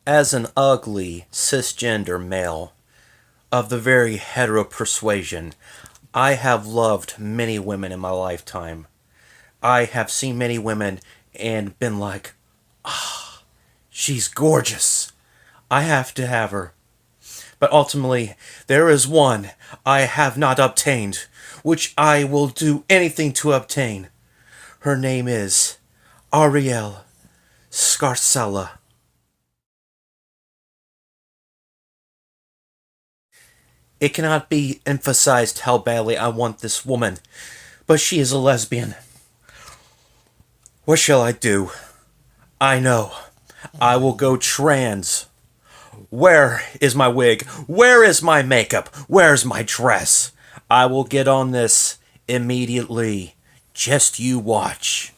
As an ugly, cisgender male of the very hetero persuasion, I have loved many women in my lifetime. I have seen many women and been like, she's gorgeous. I have to have her. But ultimately, there is one I have not obtained, which I will do anything to obtain. Her name is Arielle Scarcella. It cannot be emphasized how badly I want this woman, but she is a lesbian. What shall I do? I know. I will go trans. Where is my wig? Where is my makeup? Where's my dress? I will get on this immediately. Just you watch.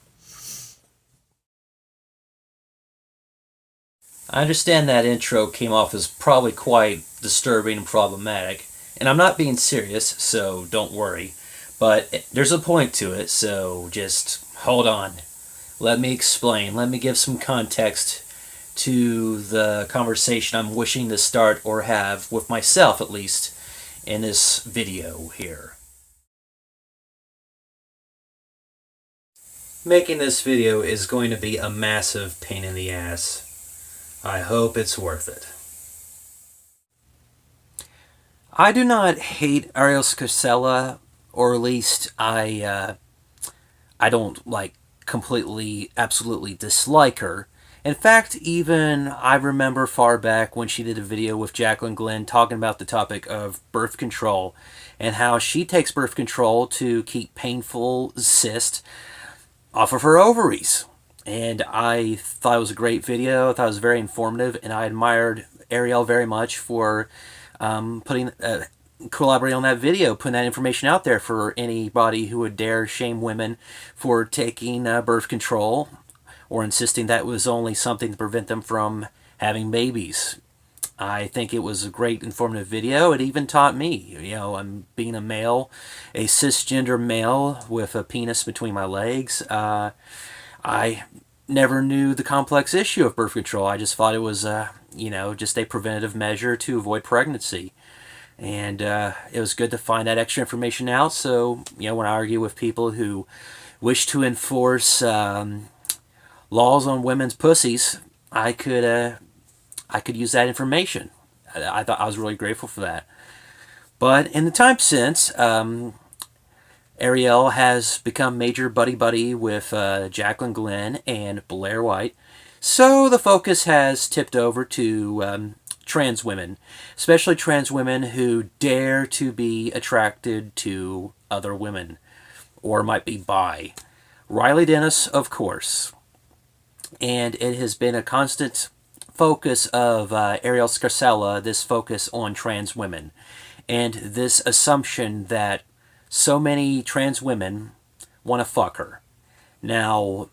I understand that intro came off as probably quite disturbing and problematic, and I'm not being serious, so don't worry. But there's a point to it, so just hold on. Let me explain. Let me give some context to the conversation I'm wishing to start or have with myself, at least, in this video here. Making this video is going to be a massive pain in the ass. I hope it's worth it. I do not hate Arielle Scarcella, or at least I don't completely, absolutely dislike her. In fact, even I remember far back when she did a video with Jacqueline Glenn talking about the topic of birth control and how she takes birth control to keep painful cysts off of her ovaries. And I thought it was a great video. I thought it was very informative, and I admired Arielle very much for collaborating on that video, putting that information out there for anybody who would dare shame women for taking birth control or insisting that was only something to prevent them from having babies. I think it was a great informative video. It even taught me, I'm being a male, a cisgender male with a penis between my legs. I never knew the complex issue of birth control. I just thought it was, just a preventative measure to avoid pregnancy. And it was good to find that extra information out. So, when I argue with people who wish to enforce laws on women's pussies, I could use that information. I thought I was really grateful for that. But in the time since, Arielle has become major buddy-buddy with Jacqueline Glenn and Blair White. So the focus has tipped over to trans women, especially trans women who dare to be attracted to other women, or might be bi. Riley Dennis, of course. And it has been a constant focus of Arielle Scarcella, this focus on trans women, and this assumption that so many trans women want to fuck her. Now,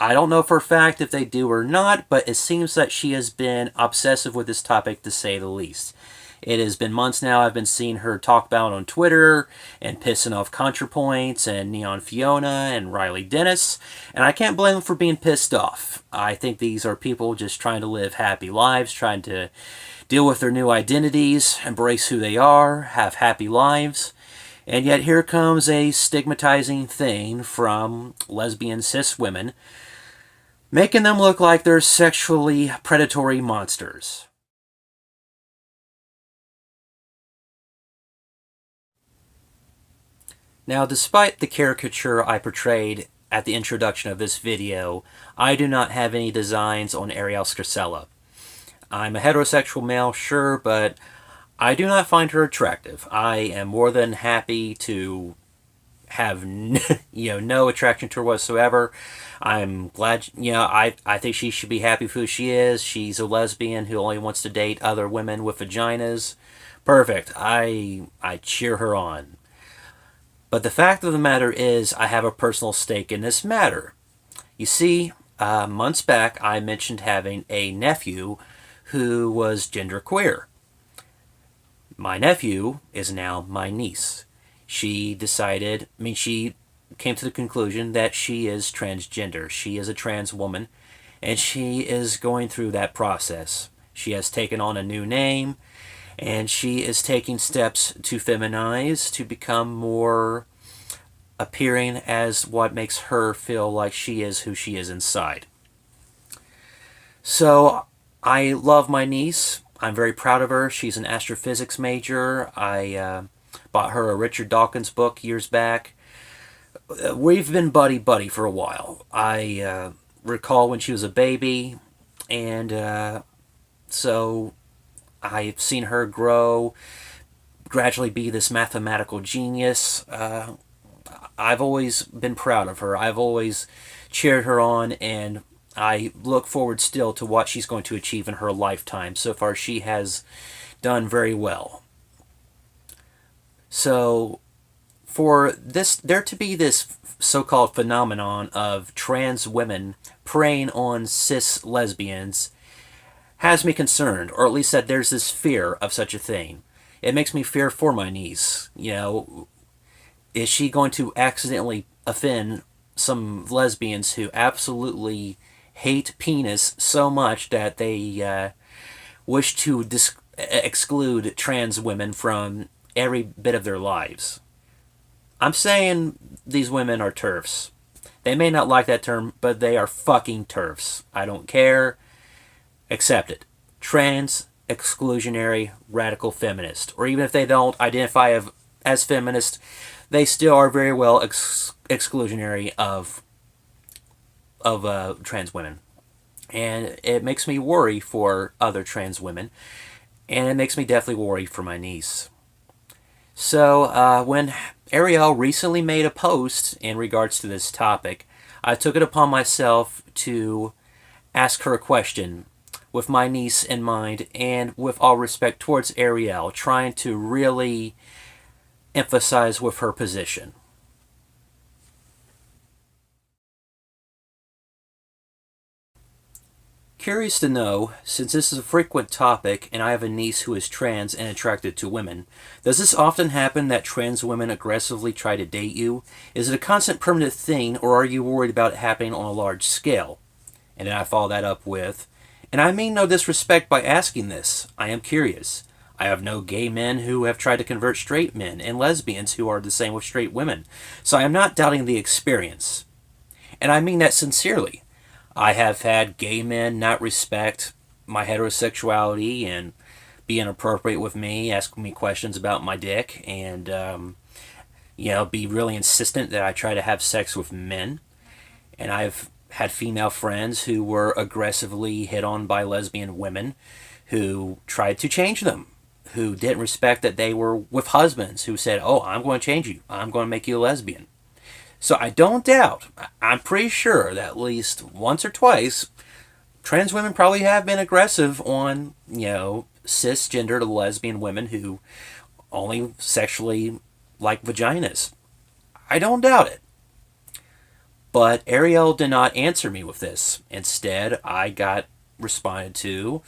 I don't know for a fact if they do or not, but it seems that she has been obsessive with this topic, to say the least. It has been months now I've been seeing her talk about on Twitter and pissing off ContraPoints and Neon Fiona and Riley Dennis, and I can't blame them for being pissed off. I think these are people just trying to live happy lives, trying to deal with their new identities, embrace who they are, have happy lives. And yet here comes a stigmatizing thing from lesbian cis women, making them look like they're sexually predatory monsters. Now, despite the caricature I portrayed at the introduction of this video, I do not have any designs on Arielle Scarcella. I'm a heterosexual male, sure, but I do not find her attractive. I am more than happy to have no attraction to her whatsoever. I'm glad, I think she should be happy with who she is. She's a lesbian who only wants to date other women with vaginas. Perfect. I cheer her on. But the fact of the matter is, I have a personal stake in this matter. You see, months back, I mentioned having a nephew who was genderqueer. My nephew is now my niece. She came to the conclusion that she is transgender. She is a trans woman, and she is going through that process. She has taken on a new name, and she is taking steps to feminize, to become more appearing as what makes her feel like she is who she is inside. So I love my niece. I'm very proud of her. She's an astrophysics major. I bought her a Richard Dawkins book years back. We've been buddy-buddy for a while. I recall when she was a baby, and so I've seen her grow, gradually be this mathematical genius. I've always been proud of her. I've always cheered her on, and I look forward still to what she's going to achieve in her lifetime. So far, she has done very well. So, for there to be this so-called phenomenon of trans women preying on cis lesbians has me concerned, or at least that there's this fear of such a thing. It makes me fear for my niece. Is she going to accidentally offend some lesbians who absolutely hate penis so much that they wish to exclude trans women from every bit of their lives? I'm saying these women are TERFs. They may not like that term, but they are fucking TERFs. I don't care. Accept it. Trans, exclusionary, radical feminist. Or even if they don't identify as feminist, they still are very well exclusionary of trans women. And it makes me worry for other trans women. And it makes me definitely worry for my niece. So when Arielle recently made a post in regards to this topic, I took it upon myself to ask her a question with my niece in mind, and with all respect towards Arielle, trying to really emphasize with her position. Curious to know, since this is a frequent topic and I have a niece who is trans and attracted to women, does this often happen that trans women aggressively try to date you? Is it a constant permanent thing, or are you worried about it happening on a large scale? And then I follow that up with, and I mean no disrespect by asking this. I am curious. I have no gay men who have tried to convert straight men, and lesbians who are the same with straight women. So I am not doubting the experience. And I mean that sincerely. I have had gay men not respect my heterosexuality and be inappropriate with me, asking me questions about my dick, and be really insistent that I try to have sex with men. And I've had female friends who were aggressively hit on by lesbian women who tried to change them, who didn't respect that they were with husbands, who said, "Oh, I'm going to change you. I'm going to make you a lesbian." So I don't doubt, I'm pretty sure that at least once or twice, trans women probably have been aggressive on, cisgendered lesbian women who only sexually like vaginas. I don't doubt it. But Arielle did not answer me with this. Instead, I got responded to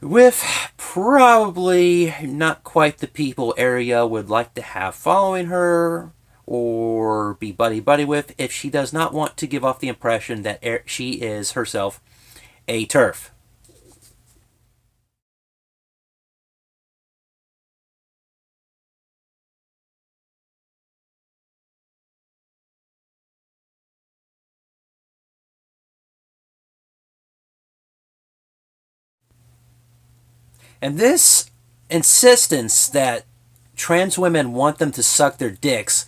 with probably not quite the people Arielle would like to have following her or be buddy-buddy with if she does not want to give off the impression that she is herself a TERF. And this insistence that trans women want them to suck their dicks,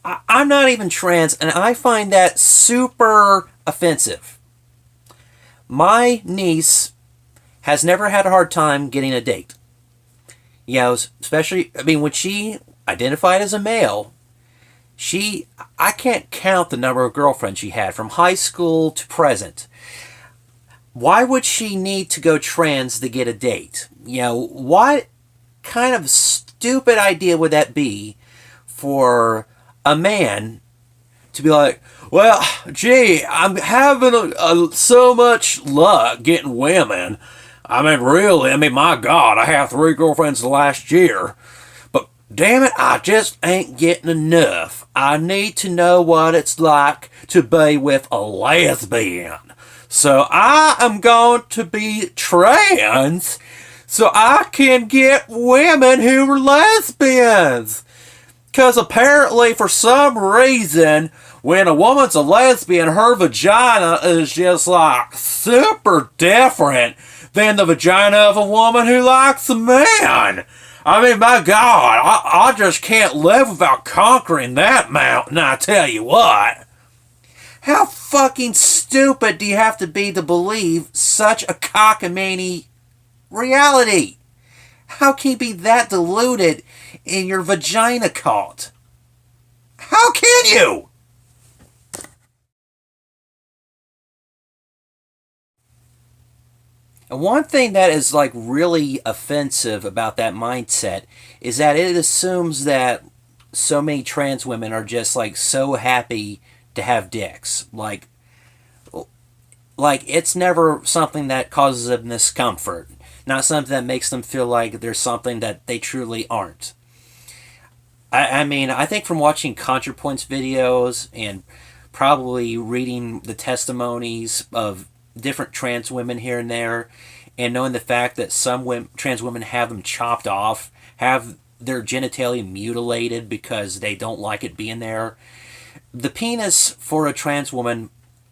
I'm not even trans, and I find that super offensive. My niece has never had a hard time getting a date. Especially, when she identified as a male, I can't count the number of girlfriends she had from high school to present. Why would she need to go trans to get a date? What kind of stupid idea would that be for a man to be like, "Well, gee, I'm having so much luck getting women. Really, my God, I have 3 girlfriends last year. But damn it, I just ain't getting enough. I need to know what it's like to be with a lesbian. So I am going to be trans so I can get women who are lesbians. Because apparently, for some reason, when a woman's a lesbian, her vagina is just like super different than the vagina of a woman who likes a man. I mean, my God, I just can't live without conquering that mountain, I tell you what. How fucking stupid do you have to be to believe such a cockamamie reality? How can you be that deluded in your vagina cult? How can you? And one thing that is like really offensive about that mindset is that it assumes that so many trans women are just like so happy to have dicks. Like it's never something that causes them discomfort. Not something that makes them feel like there's something that they truly aren't. I mean, I think from watching ContraPoints videos and probably reading the testimonies of different trans women here and there, and knowing the fact that some trans women have them chopped off, have their genitalia mutilated because they don't like it being there. The penis for a trans woman,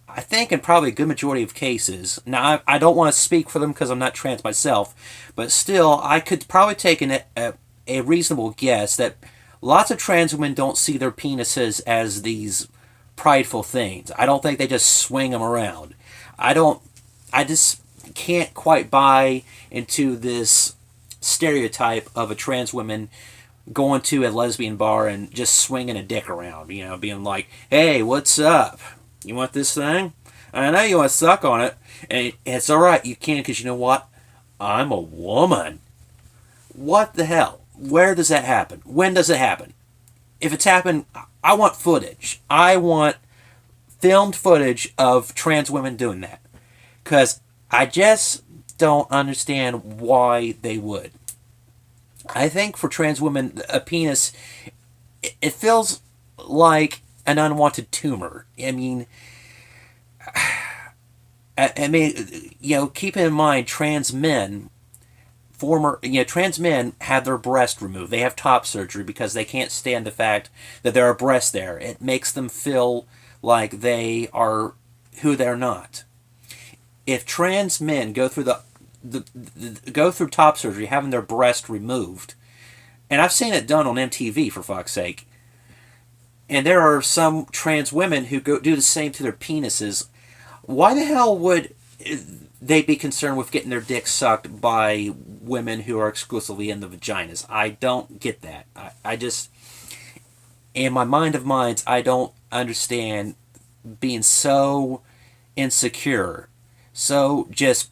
I think in probably a good majority of cases, now I don't want to speak for them because I'm not trans myself, but still I could probably take a reasonable guess that lots of trans women don't see their penises as these prideful things. I don't think they just swing them around. I just can't quite buy into this stereotype of a trans woman going to a lesbian bar and just swinging a dick around, you know, being like, hey, what's up? You want this thing? I know you want to suck on it. And it's alright, you can, because you know what? I'm a woman. What the hell? Where does that happen? When does it happen? If it's happened, I want footage. I want filmed footage of trans women doing that. Because I just don't understand why they would. I think for trans women, a penis, it feels like an unwanted tumor. I mean, you know, keep in mind, trans men have their breast removed. They have top surgery because they can't stand the fact that there are breasts there. It makes them feel like they are who they're not. If trans men go through go through top surgery, having their breast removed, and I've seen it done on MTV for fuck's sake, and there are some trans women who do the same to their penises, why the hell would they be concerned with getting their dicks sucked by women who are exclusively in the vaginas? I don't get that. I just, in my mind of minds, I don't understand being so insecure, so just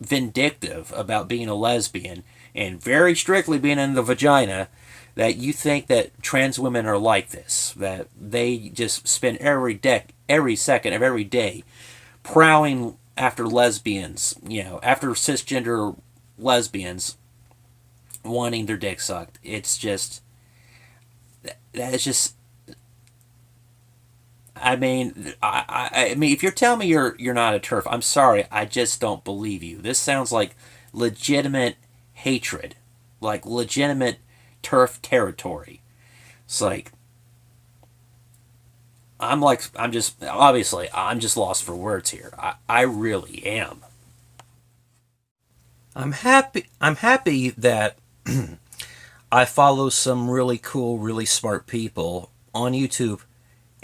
vindictive about being a lesbian and very strictly being in the vagina, that you think that trans women are like this, that they just spend every second of every day prowling after lesbians, you know, after cisgender lesbians wanting their dick sucked. It's just, that's just, I mean, I mean, if you're telling me you're not a TERF, I'm sorry, I just don't believe you. This sounds like legitimate hatred, like legitimate TERF territory. It's like, I'm just lost for words here. I really am. I'm happy that I follow some really cool, really smart people on YouTube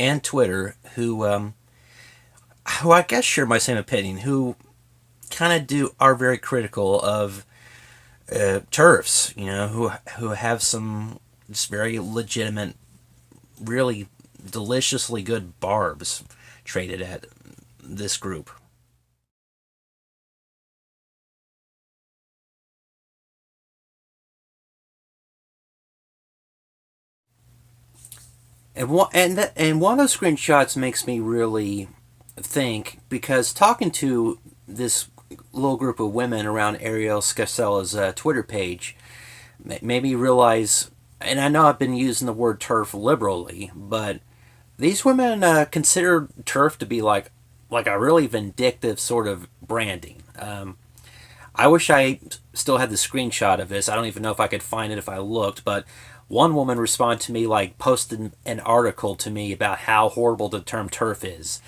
and Twitter who I guess share my same opinion, who kind of are very critical of TERFs, you know, who have some just very legitimate, really deliciously good barbs traded at this group. And one of those screenshots makes me really think, because talking to this little group of women around Arielle Scarcella's Twitter page made me realize, and I know I've been using the word TERF liberally, but these women consider TERF to be like like a really vindictive sort of branding. I wish I still had the screenshot of this. I don't even know if I could find it if I looked, but one woman responded to me, like posted an article to me about how horrible the term TERF is,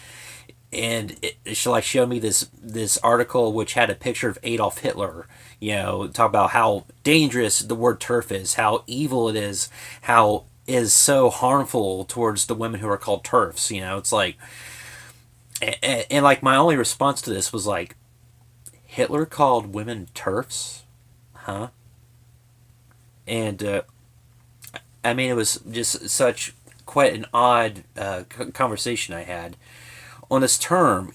and she like showed me this article which had a picture of Adolf Hitler. Talk about how dangerous the word TERF is, how evil it is, how it is so harmful towards the women who are called TERFs. It's like, and like my only response to this was like, Hitler called women TERFs, huh? And I mean, it was just such quite an odd conversation I had on this term,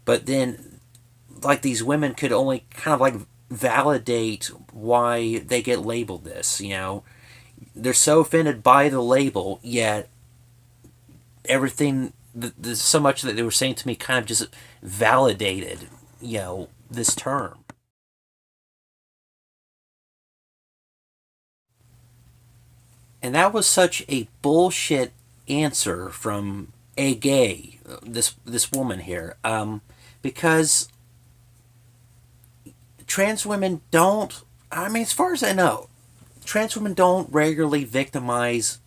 but then like these women could only kind of like validate why they get labeled this. They're so offended by the label, yet everything, there's so much that they were saying to me kind of just validated, this term. And that was such a bullshit answer from a gay, this woman here, because trans women don't. I mean, as far as I know, trans women don't regularly victimize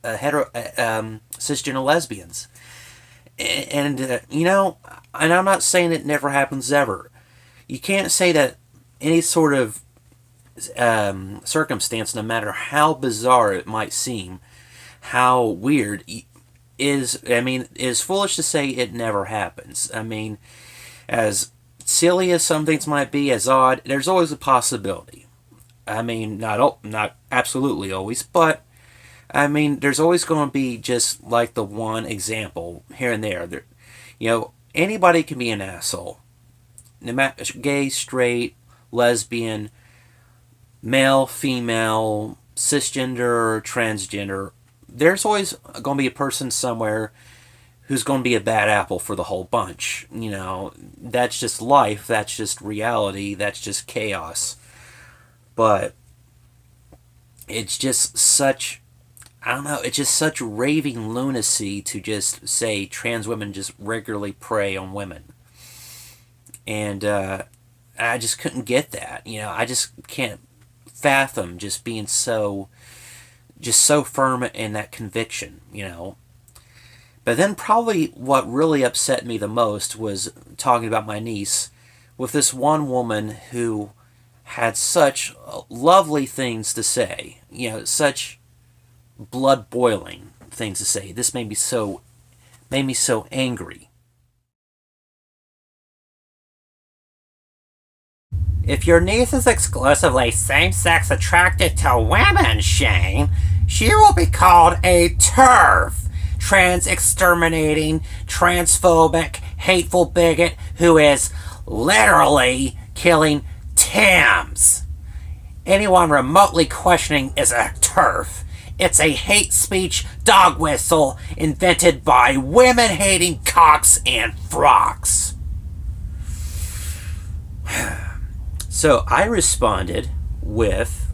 cisgender lesbians, and and I'm not saying it never happens ever. You can't say that any sort of circumstance, no matter how bizarre it might seem, how weird, is foolish to say it never happens. I mean, as silly as some things might be, as odd, there's always a possibility. I mean, not absolutely always, but I mean, there's always going to be just like the one example here and there. Anybody can be an asshole. No matter gay, straight, lesbian, male, female, cisgender, transgender, there's always going to be a person somewhere who's going to be a bad apple for the whole bunch. That's just life, that's just reality, that's just chaos. But it's just such, I don't know, it's just such raving lunacy to just say trans women just regularly prey on women. And I just couldn't get that. I just can't fathom just being so firm in that conviction. But then probably what really upset me the most was talking about my niece with this one woman who had such lovely things to say, such blood boiling things to say. This made me so angry. If your niece is exclusively same-sex attracted to women, Shane, she will be called a TERF, trans-exterminating, transphobic, hateful bigot who is literally killing TAMs. Anyone remotely questioning is a TERF. It's a hate speech dog whistle invented by women-hating cocks and frocks. So I responded with,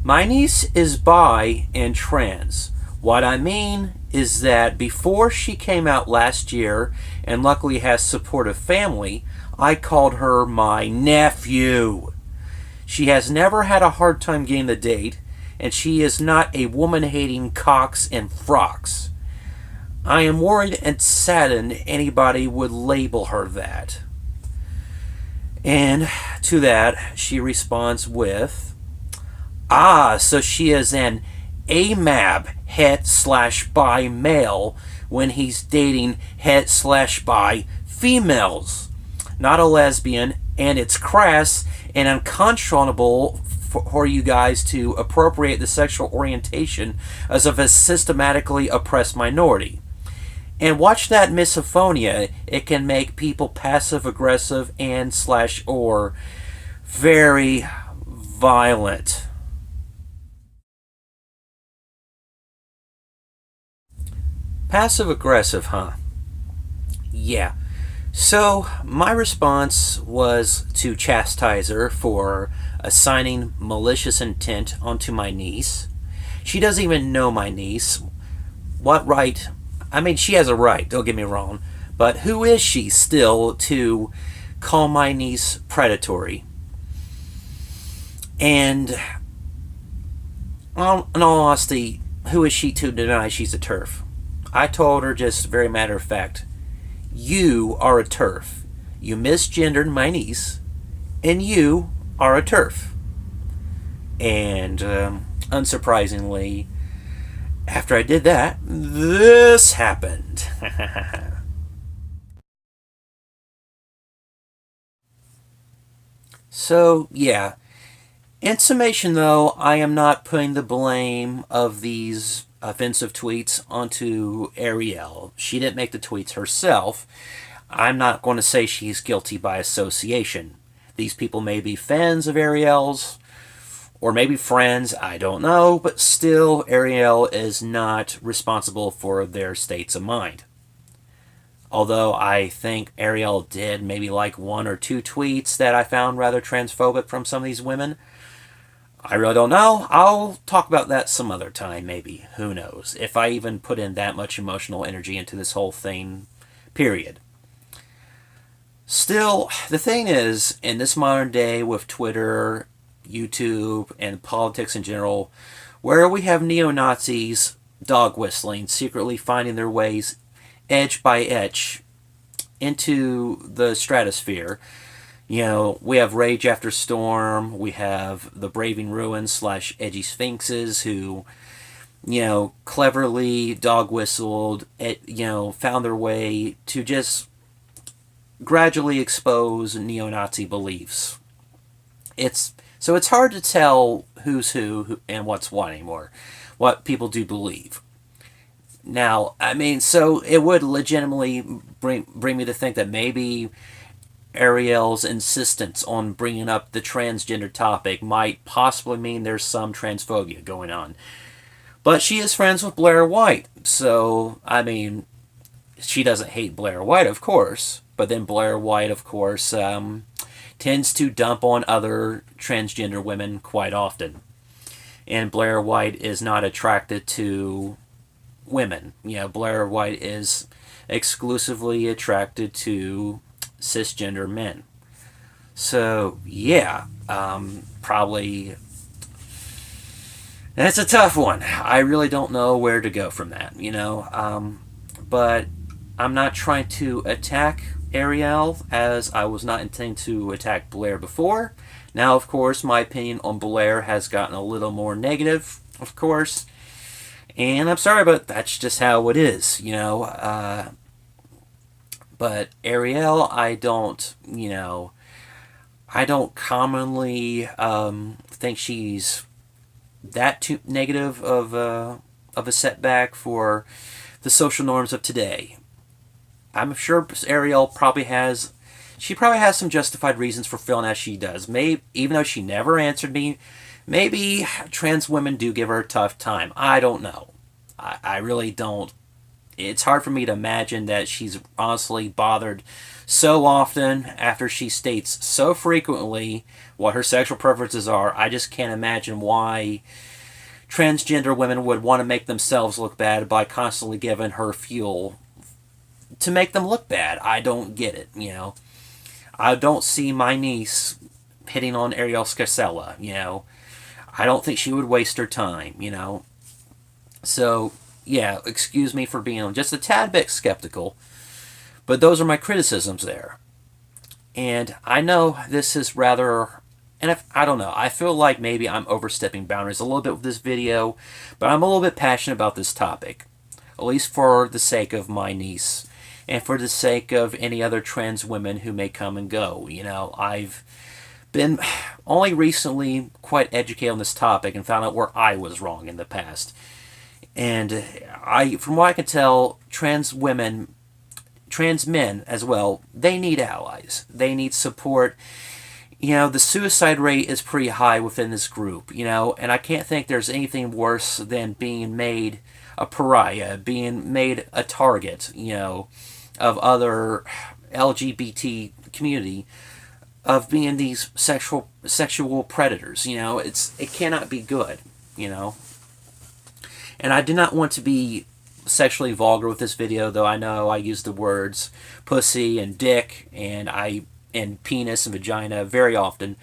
my niece is bi and trans. What I mean is that before she came out last year and luckily has supportive family, I called her my nephew. She has never had a hard time getting the date, and she is not a woman-hating cocks and frocks. I am worried and saddened anybody would label her that. And to that, she responds with, so she is an AMAB het/bi male when he's dating het/bi females. Not a lesbian, and it's crass and unconscionable for you guys to appropriate the sexual orientation as of a systematically oppressed minority. And watch that misophonia. It can make people passive-aggressive and/or very violent. Passive-aggressive, huh? Yeah. So, my response was to chastise her for assigning malicious intent onto my niece. She doesn't even know my niece. What right I mean, she has a right, don't get me wrong, but who is she still to call my niece predatory? And in all honesty, who is she to deny she's a TERF? I told her just very matter of fact, you are a TERF. You misgendered my niece, and you are a TERF. And unsurprisingly, after I did that, this happened. So, yeah. In summation, though, I am not putting the blame of these offensive tweets onto Arielle. She didn't make the tweets herself. I'm not going to say she's guilty by association. These people may be fans of Arielle's, or maybe friends, I don't know, but still, Arielle is not responsible for their states of mind. Although I think Arielle did maybe like one or two tweets that I found rather transphobic from some of these women. I really don't know. I'll talk about that some other time, maybe. Who knows? If I even put in that much emotional energy into this whole thing, period. Still, the thing is, in this modern day with Twitter, YouTube, and politics in general, where we have neo-Nazis dog whistling, secretly finding their ways edge by edge into the stratosphere. You know, we have Rage After Storm, we have the Braving Ruins slash Edgy Sphinxes who, you know, cleverly dog whistled, found their way to just gradually expose neo-Nazi beliefs. So it's hard to tell who's who and what's what anymore, what people do believe. Now, I mean, so it would legitimately bring me to think that maybe Arielle's insistence on bringing up the transgender topic might possibly mean there's some transphobia going on. But she is friends with Blair White, so, I mean, she doesn't hate Blair White, of course, but then Blair White, of course, tends to dump on other transgender women quite often. And Blair White is not attracted to women. You know, Blair White is exclusively attracted to cisgender men. So, yeah, probably that's a tough one. I really don't know where to go from that, but I'm not trying to attack Arielle, as I was not intending to attack Blair before. Now, of course, my opinion on Blair has gotten a little more negative, of course, and I'm sorry, but that's just how it is, but Arielle, I don't commonly think she's that too negative of a setback for the social norms of today. I'm sure Arielle probably has some justified reasons for feeling as she does. Maybe, even though she never answered me, maybe trans women do give her a tough time. I don't know. I really don't. It's hard for me to imagine that she's honestly bothered so often after she states so frequently what her sexual preferences are. I just can't imagine why transgender women would want to make themselves look bad by constantly giving her fuel to make them look bad. I don't get it, I don't see my niece hitting on Arielle Scarcella, I don't think she would waste her time, So, yeah, excuse me for being just a tad bit skeptical, but those are my criticisms there. And I know this is rather, and I don't know, I feel like maybe I'm overstepping boundaries a little bit with this video, but I'm a little bit passionate about this topic, at least for the sake of my niece, and for the sake of any other trans women who may come and go. I've been only recently quite educated on this topic and found out where I was wrong in the past. And from what I can tell, trans women, trans men as well, they need allies. They need support. The suicide rate is pretty high within this group, and I can't think there's anything worse than being made a pariah, being made a target, of other LGBT community, of being these sexual predators. It cannot be good, And I do not want to be sexually vulgar with this video, though I know I use the words pussy and dick and penis and vagina very often.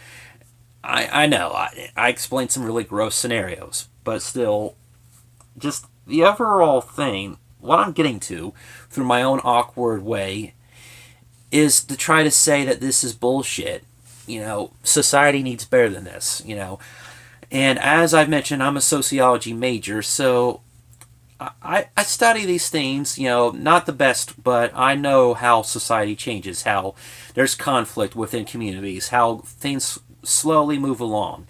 I know I explained some really gross scenarios, but still, just the overall thing, what I'm getting to through my own awkward way is to try to say that this is bullshit. Society needs better than this, And as I've mentioned, I'm a sociology major, so I study these things, not the best, but I know how society changes, how there's conflict within communities, how things slowly move along.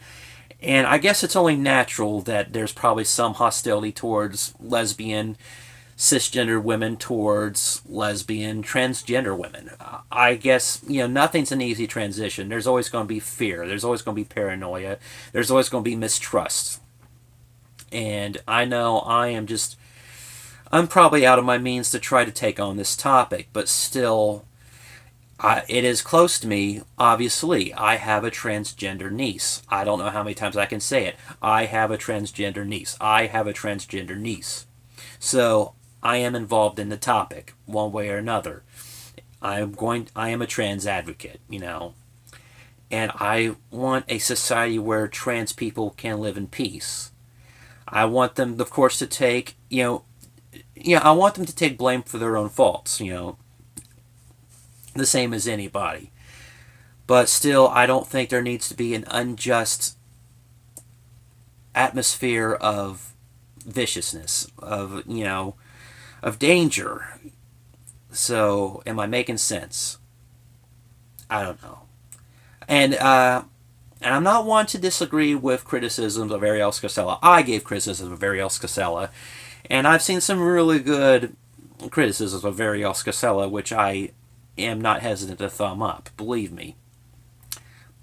And I guess it's only natural that there's probably some hostility towards lesbian, cisgender women, towards lesbian, transgender women. I guess, nothing's an easy transition. There's always going to be fear. There's always going to be paranoia. There's always going to be mistrust. And I know I'm probably out of my means to try to take on this topic, but still, it is close to me. Obviously, I have a transgender niece. I don't know how many times I can say it. I have a transgender niece. I have a transgender niece. So, I am involved in the topic, one way or another. I am a trans advocate, and I want a society where trans people can live in peace. I want them, of course, to take, I want them to take blame for their own faults, the same as anybody. But still, I don't think there needs to be an unjust atmosphere of viciousness, of danger. So, am I making sense? I don't know. And I'm not one to disagree with criticisms of Arielle Scarcella. I gave criticism of Arielle Scarcella, and I've seen some really good criticisms of Arielle Scarcella, which I am not hesitant to thumb up, believe me.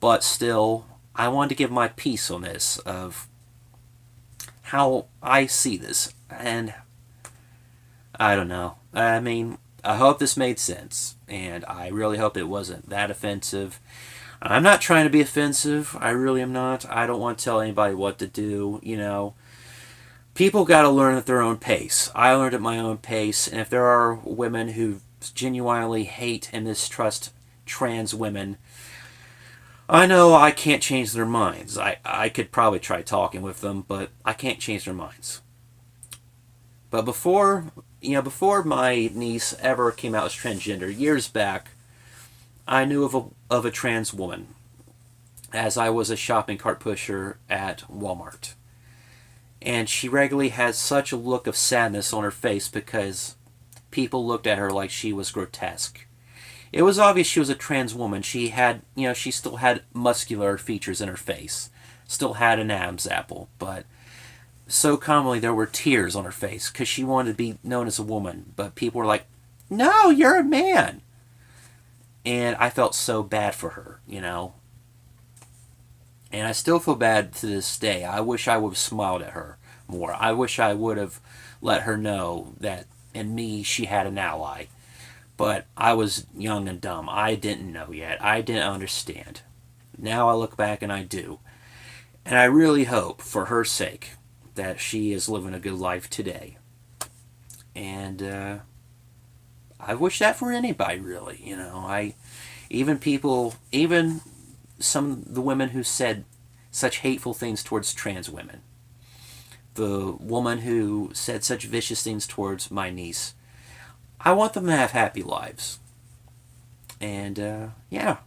But still, I wanted to give my piece on this, of how I see this, and I don't know. I mean, I hope this made sense, and I really hope it wasn't that offensive. I'm not trying to be offensive. I really am not. I don't want to tell anybody what to do, People got to learn at their own pace. I learned at my own pace, and if there are women who genuinely hate and mistrust trans women, I know I can't change their minds. I could probably try talking with them, but I can't change their minds. But before my niece ever came out as transgender, years back, I knew of a trans woman, as I was a shopping cart pusher at Walmart. And she regularly had such a look of sadness on her face because people looked at her like she was grotesque. It was obvious she was a trans woman. She had, she still had muscular features in her face, still had an Adam's apple, but so commonly there were tears on her face because she wanted to be known as a woman. But people were like, "No, you're a man." And I felt so bad for her, And I still feel bad to this day. I wish I would have smiled at her more. I wish I would have let her know that in me she had an ally. But I was young and dumb. I didn't know yet. I didn't understand. Now I look back and I do. And I really hope, for her sake, that she is living a good life today. And I wish that for anybody, really. Even some of the women who said such hateful things towards trans women. The woman who said such vicious things towards my niece. I want them to have happy lives. And, yeah.